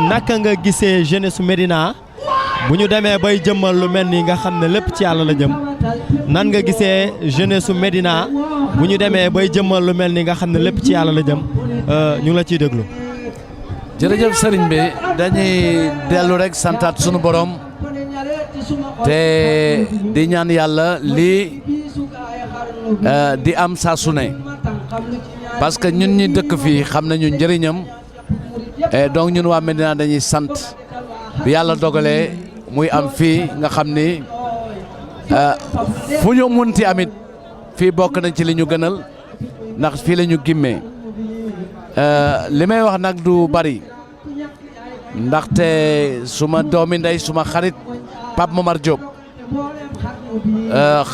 naka nga gisee jeunesse su Médina bu ñu demee bay jëmmal lu mel ni nga xam ne lépp ci yàlla la jëm nan nga gisee jeunesse su Médina bu ñu demee bay jëmmal lu mel ni nga xam ne lépp ci yàlla la jëm ñu ngi la ciy déglu. jërëjëf sëriñ bi dañuy dellu rek santaat sunu borom te di ñaan yàlla lii di am saa su ne parce que ñun ñi dëkk fii xam nañu njëriñam donc ñun waa Médina dañuy sant bi yàlla dogalee muy am fii nga xam ni fu ñu munti amit fii bokk nañ ci li ñu gënal ndax fii la ñu gimmee li may wax nag du bari ndaxte suma doomi ndey suma xarit Pape Momar Diop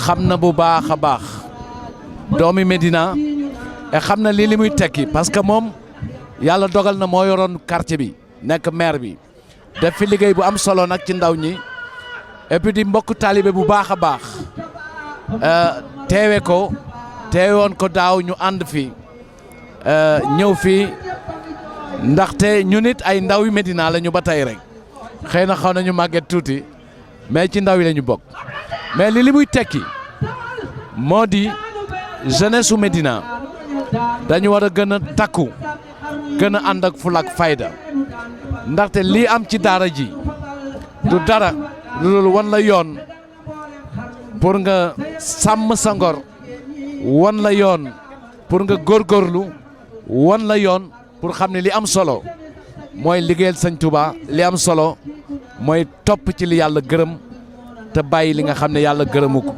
xam na bu baax a baax doomi Médina xam na lii li muy tekki parce que moom yàlla dogal na moo yoroon quartier bi nekk maire bi def fi liggéey bu am solo nag ci ndaw ñi et puis di mbokk taalibe bu baax a baax teewoon ko daaw ñu ànd fi ñëw fii ndaxte ñu nit ay ndaw yu Médina la ñu ba tey rek xëy na xaw nañu màgget tuuti mais ci ndaw yi la ñu bokk mais li muy tekki moo di jeunesse su Médina dañu war a gën a takku gën a ànd ak fula ak fayda ndaxte lii am ci daara ji du dara loolu wan la yoon pour nga sàmm sa ngor wan la yoon pour nga góorgóorlu wan la yoon pour xam ne li am solo mooy liggéeyal Sëñ Tuubaa li am solo mooy topp ci li yàlla gërëm te bàyyi li nga xam ne yàlla gërëmu ko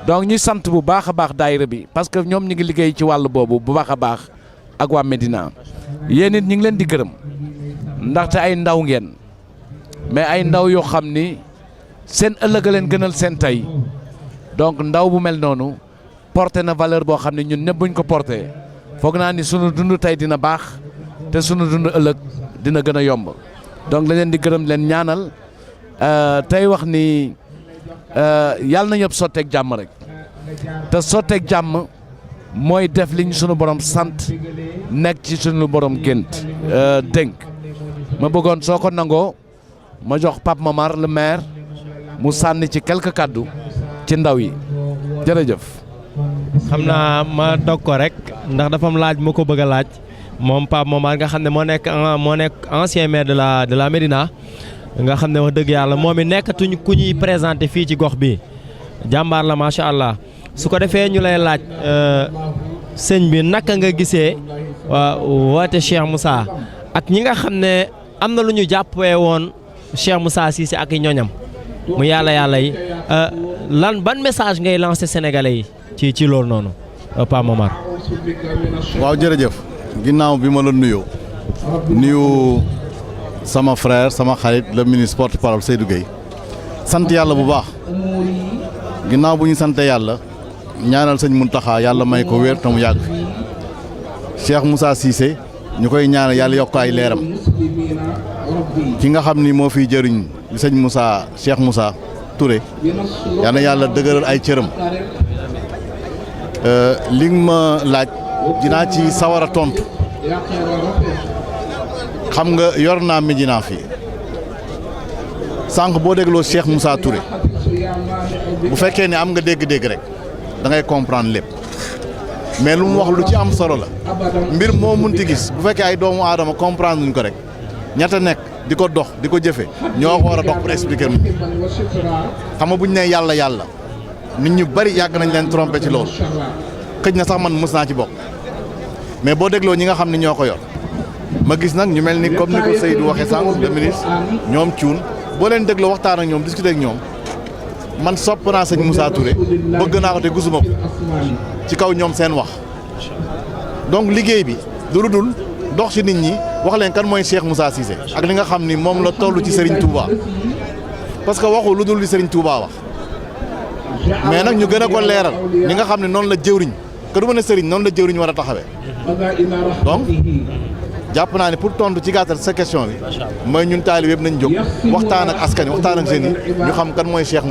donc ñuy sant bu baax a baax daayira bi parce que ñoom ñu ngi liggéey ci wàll boobu bu baax a baax ak waa Médina yéen it ñu ngi leen di gërëm ndaxte ay ndaw ngeen mais ay ndaw yoo xam ni seen ëllëg a leen gënal seen tey donc ndaw bu mel noonu porté na valeur boo xam ne ñun ñëpp buñ ko porté foog naa ni sunu dund tey dina baax te sunu dund ëllëg dina gën a yomb donc la leen di gërëm leen ñaanal tey wax ni yàlla na ñëpp sotteeg jàmm rek te sotteeg jàmm mooy def li ñu sunu borom sant nekk ci sunu borom gént dénk ma bëggoon soo ko nangoo ma jox Pape Momar le maire mu sànni ci quelques kàddu ci ndaw yi jërëjëf. xam naa ma dog ko rek ndax dafa am laaj ma ko bëgg a laaj moom Pape Momar nga xam ne moo nekk ancien maire de la Médina nga xam ne wax dëgg yàlla moom it nekkatuñ ku ñuy présenté fii ci gox bi jàmbaar la macha allah su ko defee ñu lay laaj sëñ bi naka nga gisee woote Cheikh Moussa ak ñi nga xam ne am na lu ñu jàppee woon Cheikh Moussa Cissé ak i ñoñam mu yàlla yi ban message ngay lancé sénégalais yi ci loolu noonu Pape Momar. waaw jërëjëf ginnaaw bi ma la nuyu sama frère sama xarit le ministre porte-parole Seydou Gueye sant yàlla bu baax ginnaaw bu ñu sante yàlla ñaanal sëñ Mountakha yàlla may ko wér te mu yàgg fi Cheikh Moussa Cissé ñu koy ñaanal yàlla yokk ay leeram ki nga xam ni moo fiy jëriñ di sëñ Moussa Cheikh Moussa Touré yal na yàlla dëgëral ay cëram li nga ma laaj dinaa ci sawar a tontu xam nga yor naa Médina fii sànq boo dégloo Cheikh Moussa Touré bu fekkee ne am nga dégg-dégg rek da ngay comprendre lépp mais lu mu wax lu ci am solo la mbir moo munti gis bu fekkee ay doomu aadama comprendre luñ ko rek ñetta nekk di ko dox di ko jëfe ñoo ko war a dox pour expliquer nit ñi xam nga bu ñu nee yàlla nit ñu bari yàgg nañ leen trompé ci loolu xëj na sax man mës naa ci bokk mais boo dégloo ñi nga xam ne ñoo ko yor ma gis nag ñu mel ni comme ni ko Seydou waxee sànq le ministre ñoom Thioune boo leen dégloo waxtaan ak ñoom discuter ak ñoom man sopp naa sëñ Moussa Touré bëgg naa ko te gisuma ko ci kaw ñoom seen wax donc liggéey bi du dul dox ci nit ñi wax leen kan mooy Cheikh Moussa Cissé ak li nga xam ni moom la toll ci Serigne Touba parce que waxu lu dul li Serigne Touba wax mais nag ñu gën a ko leeral li nga xam ne noonu la jëwriñ que du ma ne Serigne noonu la jëwriñ war a taxawee donc jàpp naa ne pour tontu ci gàttal sa question bi mooy ñun taalibe yëpp nañ jóg waxtaan ak askan wi waxtaan ak jeunes yi ñu xam kan mooy Cheikh Moussa